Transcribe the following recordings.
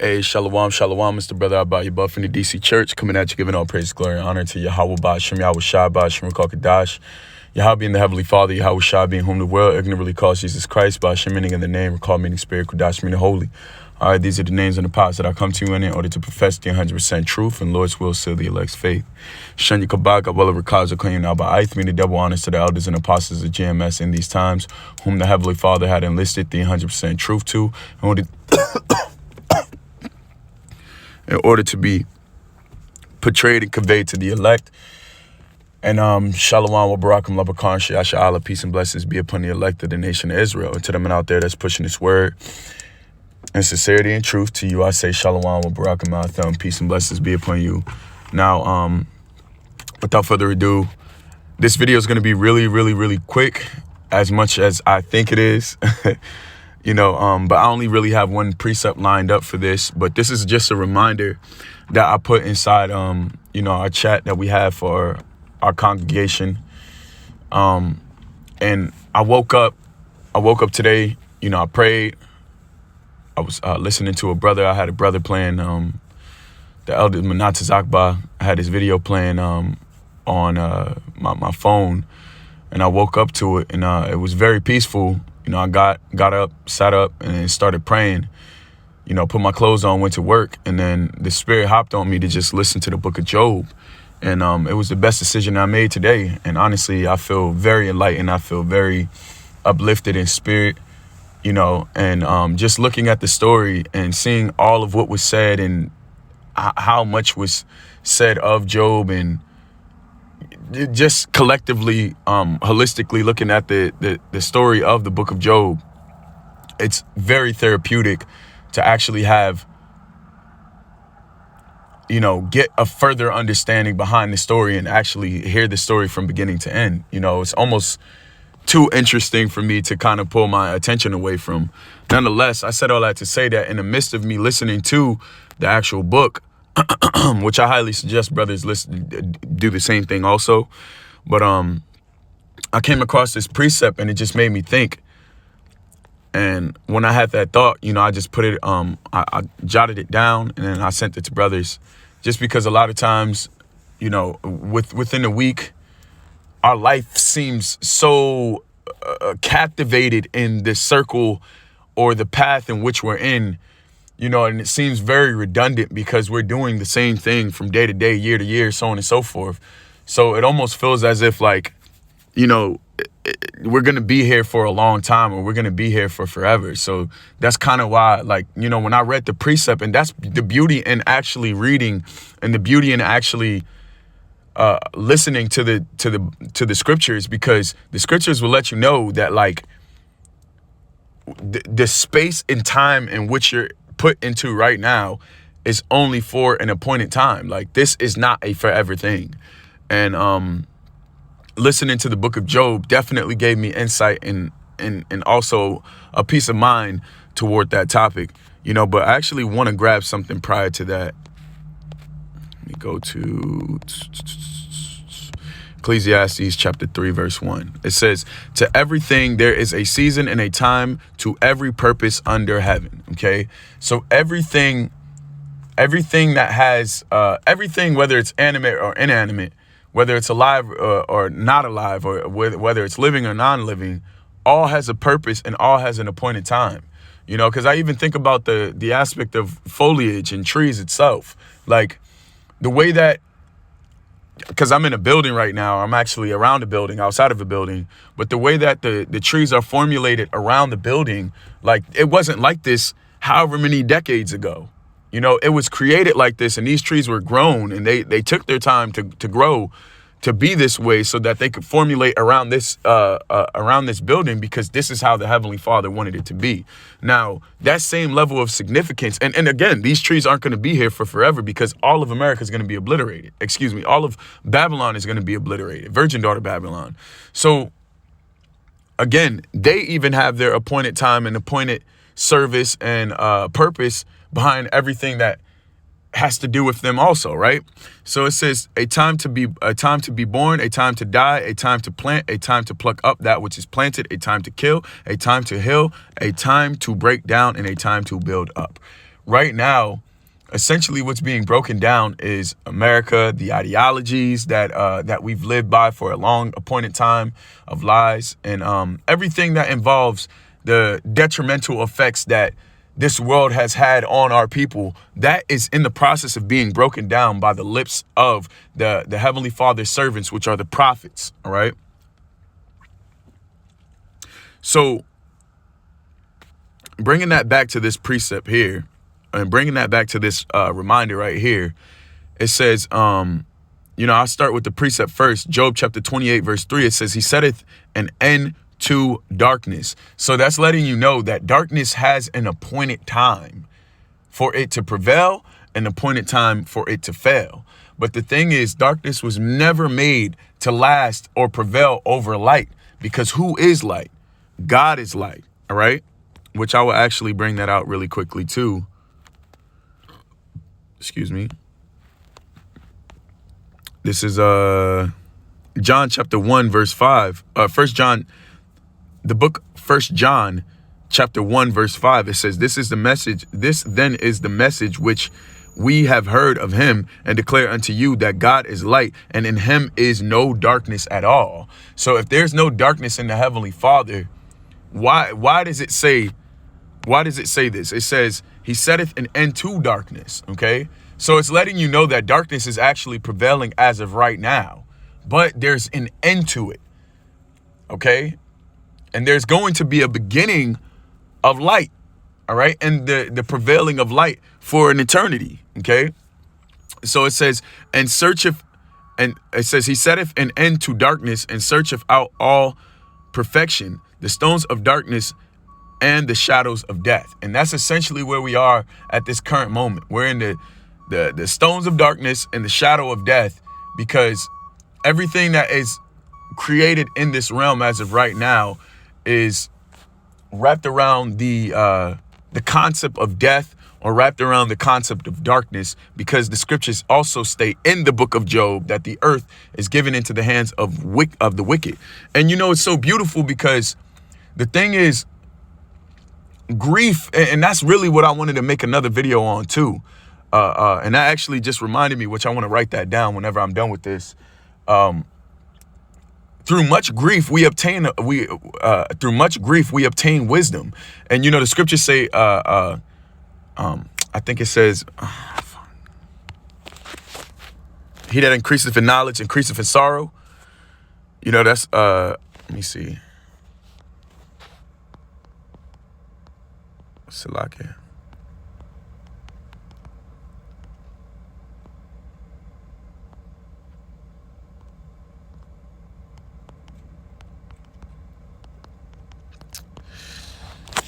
Hey, shalom, shalom. It's the brother Abba Buff in the DC Church, coming at you, giving all praise, glory, and honor to Yahweh Ba'ashem, Yahweh Shai Ba'ashem, Kadash, Yahweh being the Heavenly Father, Yahweh Shai being whom the world ignorantly calls Jesus Christ, Ba'ashem meaning in the name, Recall meaning spirit, Kadash meaning holy. All right, these are the names and the parts that I come to you in order to profess the 100% truth and Lord's will seal the elect's faith. Shenya Kabak, Abwella Rakaza, Kanyam Naba Ith, meaning double honors to the elders and apostles of GMS in these times, whom the Heavenly Father had enlisted the 100% truth to, in order to be portrayed and conveyed to the elect. And shalom wa barakum labakan shayasha Allah, peace and blessings be upon the elect of the nation of Israel. And to them out there that's pushing this word in sincerity and truth, to you I say shalom wa barakum ma'atham, peace and blessings be upon you. Now, without further ado, this video is going to be really quick, as much as I think it is. But I only really have one precept lined up for this. But this is just a reminder that I put inside, our chat that we have for our congregation. And I woke up today, I prayed. I was listening to a brother. I had a brother playing, the elder Manata Zakba. I had his video playing on my phone. And I woke up to it, and it was very peaceful. I got up, sat up, and started praying, put my clothes on, went to work. And then the spirit hopped on me to just listen to the book of Job. And it was the best decision I made today. And honestly, I feel very enlightened. I feel very uplifted in spirit, and just looking at the story and seeing all of what was said and how much was said of Job, and just collectively, holistically looking at the story of the book of Job. It's very therapeutic to actually have, get a further understanding behind the story and actually hear the story from beginning to end. It's almost too interesting for me to kind of pull my attention away from. Nonetheless, I said all that to say that in the midst of me listening to the actual book, which I highly suggest brothers do the same thing also. But I came across this precept and it just made me think. And when I had that thought, I just put it, I jotted it down, and then I sent it to brothers, just because a lot of times, within a week, our life seems so captivated in this circle or the path in which we're in. And it seems very redundant because we're doing the same thing from day to day, year to year, so on and so forth. So it almost feels as if we're going to be here for a long time, or we're going to be here for forever. So that's kind of why, when I read the precept, and that's the beauty in actually reading, and the beauty in actually listening to the scriptures, because the scriptures will let you know that the space and time in which you're put into right now is only for an appointed time. This is not a forever thing. And listening to the book of Job definitely gave me insight and also a peace of mind toward that topic, but I actually want to grab something prior to that. Let me go to Ecclesiastes chapter 3, verse 1. It says, "To everything there is a season and a time to every purpose under heaven." Okay. So everything that has, everything, whether it's animate or inanimate, whether it's alive or not alive, or whether it's living or non-living, all has a purpose and all has an appointed time. Because I even think about the aspect of foliage and trees itself. The way that, because I'm in a building right now, I'm actually around a building, outside of a building, but the way that the trees are formulated around the building, it wasn't like this however many decades ago. It was created like this, and these trees were grown, and they took their time to grow to be this way, so that they could formulate around this building, because this is how the Heavenly Father wanted it to be. Now, that same level of significance, and again, these trees aren't going to be here for forever, because all of America is going to be obliterated. All of Babylon is going to be obliterated. Virgin daughter Babylon. So again, they even have their appointed time and appointed service and purpose behind everything that has to do with them also, right? So it says a time to be born, a time to die, a time to plant, a time to pluck up that which is planted, a time to kill, a time to heal, a time to break down, and a time to build up. right now, essentially what's being broken down is America, the ideologies that we've lived by for a long appointed time of lies, and everything that involves the detrimental effects that this world has had on our people. That is in the process of being broken down by the lips of the Heavenly Father's servants, which are the prophets. All right. So bringing that back to this precept here, and bringing that back to this reminder right here, it says, I'll start with the precept first. Job chapter 28, verse 3, it says, he setteth an end to darkness. So that's letting you know that darkness has an appointed time for it to prevail, an appointed time for it to fail. But the thing is, darkness was never made to last or prevail over light, because who is light? God is light. All right. Which I will actually bring that out really quickly too. Excuse me. This is John chapter 1, verse 5. The book 1 John chapter 1, verse 5. It says, this then is the message which we have heard of him, and declare unto you, that God is light, and in him is no darkness at all. So if there's no darkness in the Heavenly Father, why does it say this? It says he setteth an end to darkness. Okay. So it's letting you know that darkness is actually prevailing as of right now, but there's an end to it. Okay. And there's going to be a beginning of light. All right. And the prevailing of light for an eternity. Okay. So it says, he setteth an end to darkness, and searcheth out all perfection, the stones of darkness and the shadows of death. And that's essentially where we are at this current moment. We're in the stones of darkness and the shadow of death, because everything that is created in this realm as of right now is wrapped around the concept of death, or wrapped around the concept of darkness, because the scriptures also state in the book of Job that the earth is given into the hands of the wicked. And it's so beautiful, because the thing is, grief, and that's really what I wanted to make another video on too. And that actually just reminded me, which I want to write that down whenever I'm done with this. Through much grief we obtain wisdom. And the scriptures say, I think it says, he that increaseth in knowledge increaseth in sorrow. That's let me see. Salakia.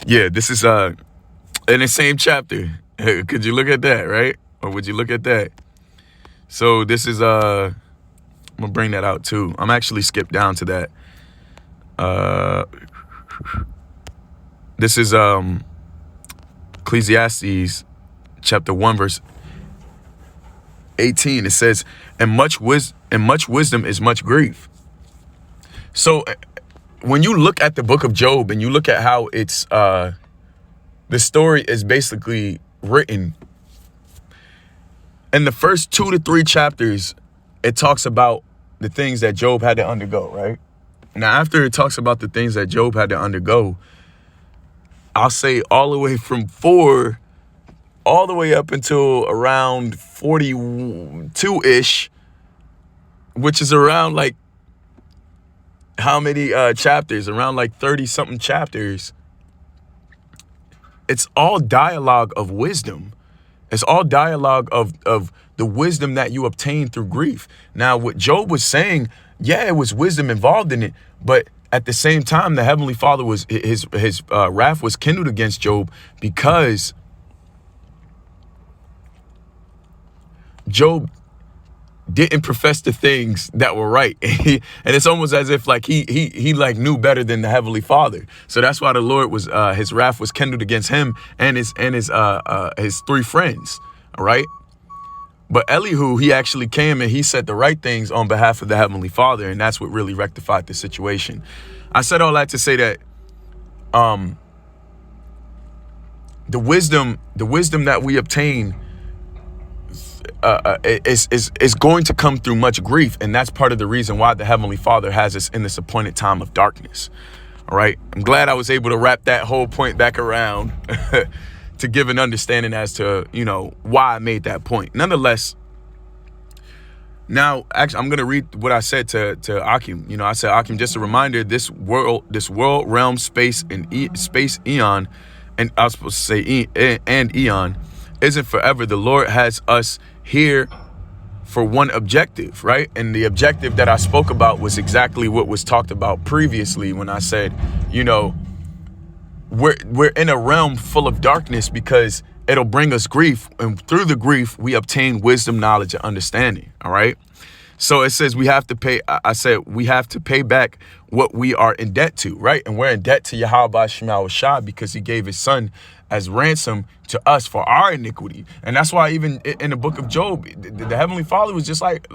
Yeah, this is in the same chapter. Could you look at that, right? Or would you look at that? So this is I'm gonna bring that out too. I'm actually skipped down to that. This is Ecclesiastes chapter 1, verse 18. It says, and much wisdom is much grief. So when you look at the book of Job, and you look at how it's the story is basically written, in the first 2 to 3 chapters, it talks about the things that Job had to undergo, right? Now, after it talks about the things that Job had to undergo, I'll say all the way from 4 all the way up until around 42-ish, which is around like how many chapters? Around like 30 something chapters. It's all dialogue of wisdom. It's all dialogue of the wisdom that you obtain through grief. Now, what Job was saying, yeah, it was wisdom involved in it, but at the same time, the Heavenly Father was his wrath was kindled against Job, because Job didn't profess the things that were right. And it's almost as if like he like knew better than the Heavenly Father. So that's why the Lord was his wrath was kindled against him and his 3 friends. All right. But Elihu, he actually came and he said the right things on behalf of the Heavenly Father. And that's what really rectified the situation. I said all that to say that the wisdom that we obtain is going to come through much grief. And that's part of the reason why the Heavenly Father has us in this appointed time of darkness. All right. I'm glad I was able to wrap that whole point back around to give an understanding as to, why I made that point. Nonetheless, now, actually, I'm going to read what I said to Akim. I said, Akim, just a reminder, this world, realm, space, and space eon, and I was supposed to say and eon, isn't forever. The Lord has us here for one objective, right? And the objective that I spoke about was exactly what was talked about previously when I said, we're in a realm full of darkness because it'll bring us grief. And through the grief, we obtain wisdom, knowledge, and understanding. All right. So it says we have to pay. I said we have to pay back what we are in debt to. Right. And we're in debt to Yahweh Shema Shah because he gave his son as ransom to us for our iniquity. And that's why even in the book of Job, the Heavenly Father was just like,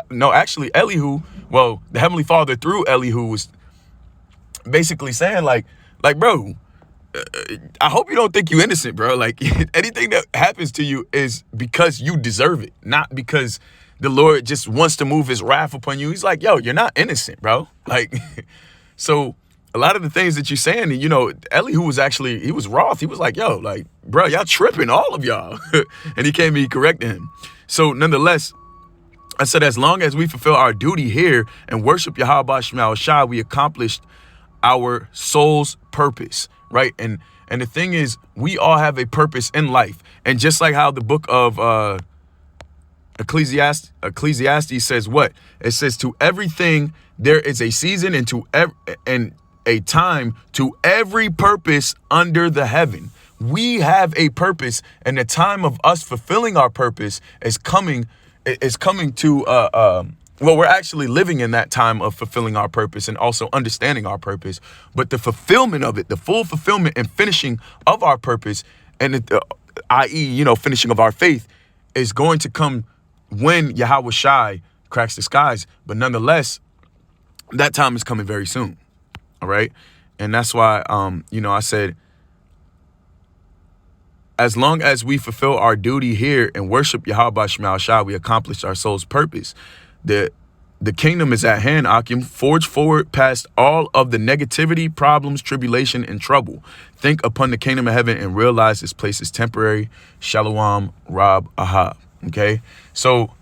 no, actually, Elihu. Well, the Heavenly Father through Elihu was basically saying like, bro, I hope you don't think you're innocent, bro. Like anything that happens to you is because you deserve it, not because the Lord just wants to move his wrath upon you. He's like, yo, you're not innocent, bro. Like, so a lot of the things that you're saying, Elihu was he was wroth. He was like, yo, like, bro, y'all tripping, all of y'all. And he came and he corrected him. So nonetheless, I said, as long as we fulfill our duty here and worship Yahweh Shema Shah, we accomplished our soul's purpose. Right. And the thing is, we all have a purpose in life. And just like how the book of Ecclesiastes says what? It says to everything there is a season and a time to every purpose under the heaven. We have a purpose, and the time of us fulfilling our purpose is coming to well, we're actually living in that time of fulfilling our purpose and also understanding our purpose. But the fulfillment of it, the full fulfillment and finishing of our purpose, and i.e., finishing of our faith, is going to come when Yahweh Shai cracks the skies. But nonetheless, that time is coming very soon. All right. And that's why, I said, as long as we fulfill our duty here and worship Yahweh Shema Shai, we accomplish our soul's purpose. The kingdom is at hand, Akim. Forge forward past all of the negativity, problems, tribulation, and trouble. Think upon the kingdom of heaven and realize this place is temporary. Shalom, Rab Ahab. Okay, so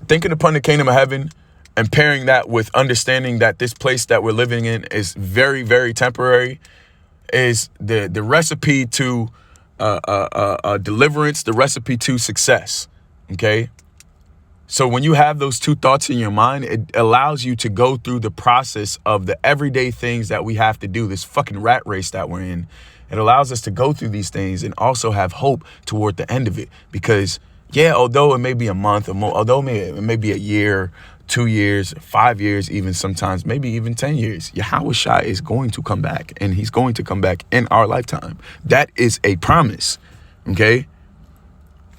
thinking upon the kingdom of heaven and pairing that with understanding that this place that we're living in is very, very temporary is the recipe to deliverance, the recipe to success. Okay. So when you have those two thoughts in your mind, it allows you to go through the process of the everyday things that we have to do, this fucking rat race that we're in. It allows us to go through these things and also have hope toward the end of it. Because, yeah, although it may be a month or more, although it may be a year, 2 years, 5 years, even sometimes, maybe even 10 years, Yahweh Shai is going to come back, and he's going to come back in our lifetime. That is a promise. Okay.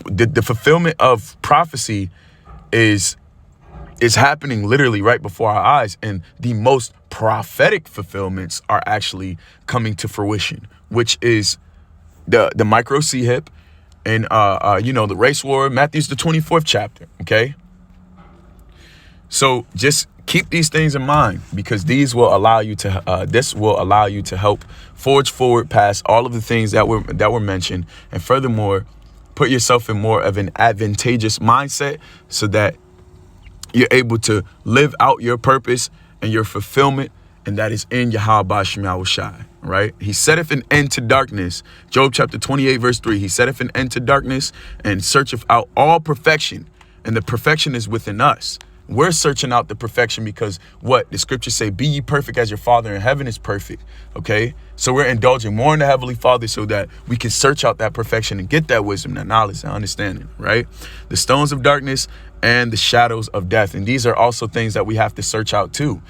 The fulfillment of prophecy is happening literally right before our eyes, and the most prophetic fulfillments are actually coming to fruition, which is the micro C hip and the race war, Matthew's the 24th chapter. Okay, so just keep these things in mind, because these will allow you to this will allow you to help forge forward past all of the things that were mentioned, and furthermore, put yourself in more of an advantageous mindset so that you're able to live out your purpose and your fulfillment, and that is in Yahweh Shema Shai, right? He setteth an end to darkness. Job chapter 28, verse 3. He setteth an end to darkness and searcheth out all perfection, and the perfection is within us. We're searching out the perfection because what the scriptures say, be ye perfect as your Father in heaven is perfect. Okay. So we're indulging more in the Heavenly Father so that we can search out that perfection and get that wisdom, that knowledge, that understanding, right? The stones of darkness and the shadows of death. And these are also things that we have to search out too,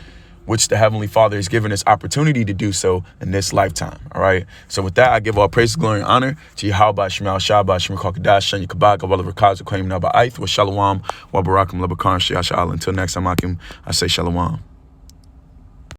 which the Heavenly Father has given us opportunity to do so in this lifetime. All right. So with that, I give all praise, glory, and honor to Yahweh Shema Shabbat Shema Kakadash Shanya Kabak of all of Rakaz Aquim Naba Aith wa Shalom wa Barakum Labakar Shiasha. Until next time, I say Shalom.